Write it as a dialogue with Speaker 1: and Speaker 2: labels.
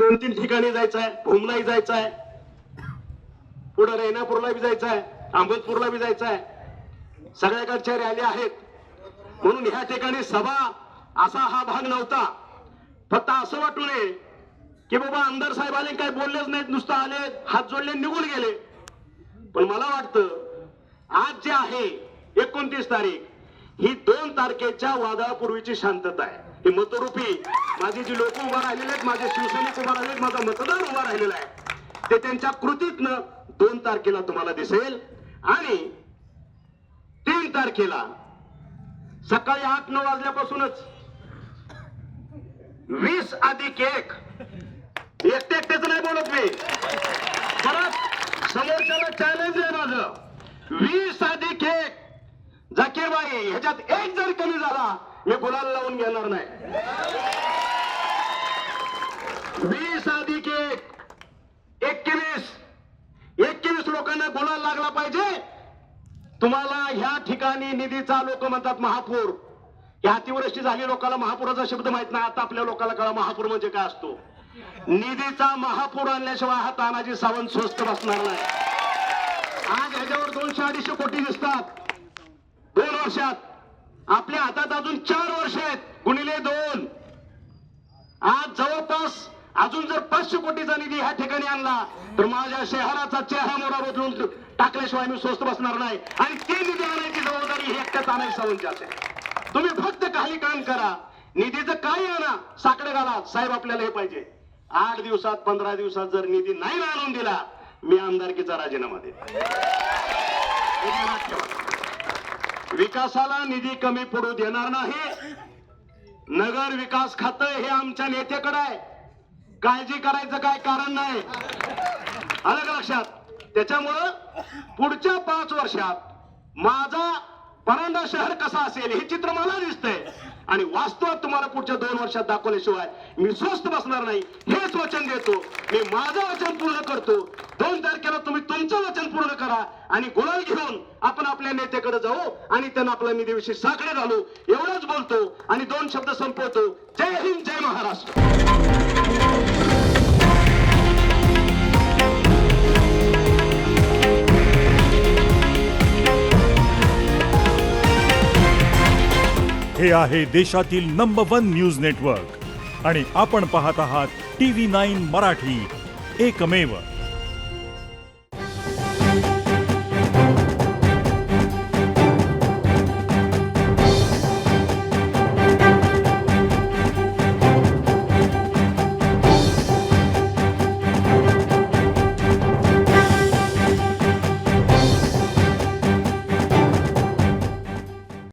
Speaker 1: 2-3 ठिकाणी जायचं आहे, भूमलाही जायचं आहे, पुढे रेणापूरला बी जायचं आहे, अहमदपूरला बी जायचं आहे. सगळ्याकडच्या रॅली आहेत. म्हणून ह्या ठिकाणी सभा असा हा भाग नव्हता. फक्त असं वाटू नये की बाबा आमदार साहेब आले काय बोललेच नाहीत, नुसतं आले हात जोडले निघून गेले. पण मला वाटतं आज जे आहे 29 तारीख, ही 2 तारखेच्या वादळापूर्वीची शांतता आहे. ही मतरूपी माझी जी लोक उभा राहिलेले आहेत, माझे शिवसैनिक उभा राहिलेत, माझा मतदार उभा राहिलेला आहे, ते त्यांच्या कृतीतनं 2 तारखेला तुम्हाला दिसेल. आणि 3 तारखेला सकाळी 8-9 वाजल्यापासूनच 20+1 एकट्याच नाही बोलत मी, परत समोरच्याला चॅलेंज आहे माझं. 20+1 जाकीरबाई, ह्याच्यात एक जर कमी झाला मी गुलाल लावून घेणार नाही. 20+1 21 लोकांना गुलाल लागला पाहिजे. तुम्हाला ह्या ठिकाणी निधीचा लोक म्हणतात महापूर. या अतिवृष्टी झाली, लोकांना महापुराचा शब्द माहित नाही. आता आपल्या लोकांना कळा महापूर म्हणजे काय असतो. निधीचा महापूर आणल्याशिवाय हा तानाजी सावंत स्वस्त बसणार नाही. आज ह्याच्यावर 200-250 कोटी दिसतात 2 वर्षात. आपल्या हातात अजून 4 वर्ष आहेत, गुणिले 2. आज जवळपास अजून जर 500 कोटीचा निधी ह्या ठिकाणी आणला तर माझ्या शहराचा चेहरा मोडा बदलून टाकल्याशिवाय मी स्वस्त बसणार नाही. आणि ती निधी आणायची जबाबदारी ही एकट्या तानाजी सावंतची असेल. तुम्ही फक्त काही काम करा, निधीचं काही आणा, साकडे घाला. साहेब आपल्याला हे पाहिजे. 8 दिवसात 15 दिवसात जर निधी नाही आणून दिला, मी आमदारकीचा राजीनामा देतो. विकासाला निधी कमी पडू देणार नाही. नगर विकास खातं हे आमच्या नेत्याकडे आहे, काळजी करायचं काय कारण नाही. आलं का लक्षात? त्याच्यामुळं पुढच्या 5 वर्षात माझा परांडा शहर कसा असेल हे चित्र मला दिसतंय. आणि वास्तवात तुम्हाला पुढच्या 2 वर्षात दाखवल्याशिवाय मी स्वस्त बसणार नाही, हेच वचन देतो. मी माझं वचन पूर्ण करतो. 2 तारखेला तुम्ही तुमचं वचन पूर्ण करा आणि गुलाल घेऊन आपण आपल्या नेत्याकडे जाऊ आणि त्यांना आपल्या निधीविषयी साकडे घालू. एवढंच बोलतो आणि 2 शब्द संपवतो. जय हिंद, जय महाराष्ट्र.
Speaker 2: हे आहे देशातील नंबर 1 न्यूज नेटवर्क आणि आपण पाहत आहात TV9 मराठी, एकमेव.